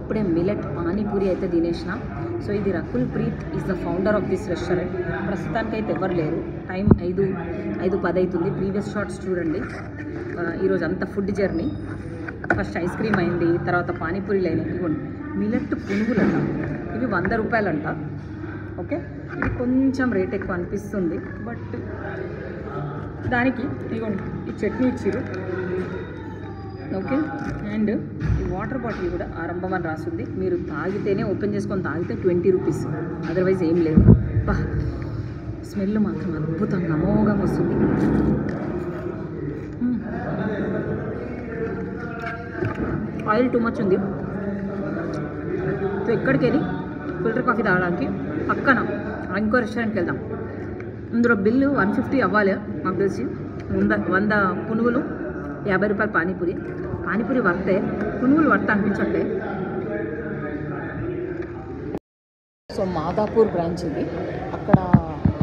ఇప్పుడే మిలెట్ పానీపూరి అయితే తినేసిన. సో ఇది Rakul Preet is the founder of this restaurant. ప్రస్తుతానికైతే ఎవరు లేరు. టైం 5:10 అవుతుంది. ప్రీవియస్ షార్ట్స్ చూడండి. ఈరోజు అంత food journey. First ice cream అయింది, తర్వాత పానీపూరీలు అయినాయి. ఇవ్వండి మిలెట్ పునుగులు అంట, ఇవి 100 రూపాయలంట. ఓకే, ఇది కొంచెం రేట్ ఎక్కువ అనిపిస్తుంది, బట్ దానికి ఇవ్వండి ఈ చట్నీ ఇచ్చిర్రు. ఓకే, అండ్ ఈ వాటర్ బాటిల్ కూడా ఆరంభం అని రాస్తుంది. మీరు తాగితేనే ఓపెన్ చేసుకొని తాగితే 20 రూపీస్, అదర్వైజ్ ఏం లేదు. బా స్మెల్ మాత్రం అద్భుతంగా అమోఘంగా వస్తుంది. ఆయిల్ టూ మచ్ ఉంది. సో ఎక్కడికి వెళ్ళి ఫిల్టర్ కాఫీ తాగడానికి పక్కన ఇంకో రెస్టారెంట్కి వెళ్దాం. ఇందులో బిల్లు 150 అవ్వాలి మాకు తెలిసి. 100 పునుగులు, 50 రూపాయలు పానీపూరి. పానీపూరి వర్తే, పునుగులు వర్త అనిపించట్లే. సో మాదాపూర్ బ్రాంచ్ ఇది. అక్కడ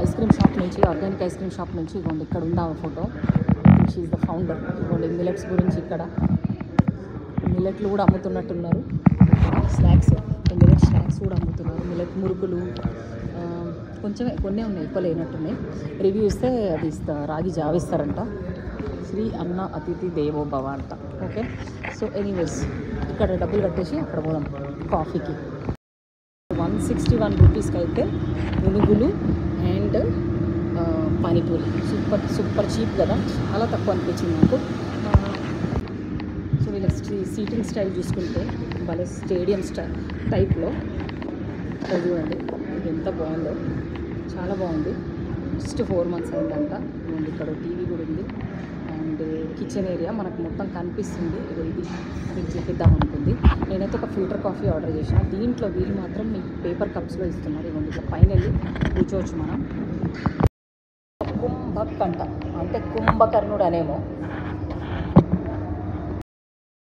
ఐస్ క్రీమ్ షాప్ నుంచి, ఆర్గానిక్ ఐస్ క్రీమ్ షాప్ నుంచి ఇవ్వండి ఇక్కడ ఉందా photo. She is the founder. ఇవ్వండి మిలెట్స్ గురించి ఇక్కడ మిలెట్లు కూడా అమ్ముతున్నట్టున్నారు. స్నాక్స్, మిలెట్ స్నాక్స్ కూడా అమ్ముతున్నారు. మిలెట్ మురుకులు కొన్నే ఉన్నాయి, ఎక్కువ లేనట్టున్నాయి. రివ్యూ ఇస్తే అది రాగి జావిస్తారంట. శ్రీ అన్న అతిథి దేవో భవ అంట. ఓకే, సో ఎనీవేస్ ఇక్కడ డబ్బులు కట్టేసి అక్కడ పోదాం కాఫీకి. 161 రూపీస్కి అయితే పునుగులు అండ్ పానీపూరి. సూపర్ చీప్ కదా, చాలా తక్కువ అనిపించింది నాకు. సో వీళ్ళ సీటింగ్ స్టైల్ చూసుకుంటే భలే స్టేడియం టైప్లో చూడండి. ఇది ఎంత బాగుందో, చాలా బాగుంది. జస్ట్ 4 months అయిందంట. ఇక్కడ టీవీ కూడా ఉంది అండ్ కిచెన్ ఏరియా మనకు మొత్తం కనిపిస్తుంది. ఇది మీకు చూపిద్దాం అనుకుంది. నేనైతే ఒక ఫిల్టర్ కాఫీ ఆర్డర్ చేసిన. దీంట్లో వీళ్ళు మాత్రం మీకు పేపర్ కప్స్లో ఇస్తున్నారు. ఇవ్వండి ఇట్లా పైన వెళ్ళి కూర్చోవచ్చు మనం. కుంభక్ అంట, అంటే కుంభకర్ణుడు అనేమో.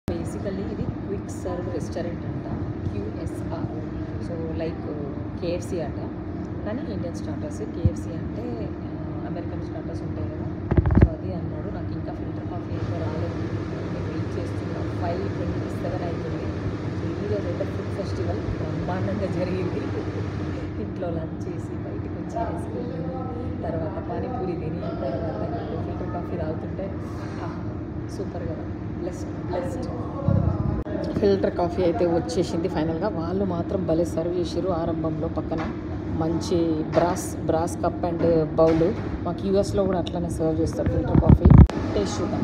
బేసికల్లీ ఇది క్విక్ సర్వ్ రెస్టారెంట్ అంట, QSR. సో లైక్ KFC అంట, కానీ ఇండియన్ స్టార్టర్స్. KFC అంటే అమెరికన్ స్టార్టర్స్ ఉంటాయి కదా, సో అది అన్నాడు. నాకు ఇంకా ఫిల్టర్ కాఫీ అయితే రాలేదు, నేను వెయిట్ చేస్తున్నా. 5:27 అవుతుంది. ఈరోజు అయితే ఫుడ్ ఫెస్టివల్ బ్రహ్మాండంగా జరిగింది. ఇంట్లో లంచ్ చేసి బయటకు వచ్చి ఐస్ క్రీమ్ తిని, తర్వాత పానీపూరి తిని, తర్వాత ఫిల్టర్ కాఫీ తాగుతుంటే సూపర్ కదా. బ్లెస్డ్. ఫిల్టర్ కాఫీ అయితే వచ్చేసింది ఫైనల్గా. వాళ్ళు మాత్రం భలే సర్వ్ చేసారు. ఆరంభంలో పక్కన మంచి బ్రాస్ కప్ అండ్ బౌల్. మాకు యూఎస్లో కూడా అట్లనే సర్వ్ చేస్తారు ఫిల్టర్ కాఫీ. టేస్ట్ చూద్దాం.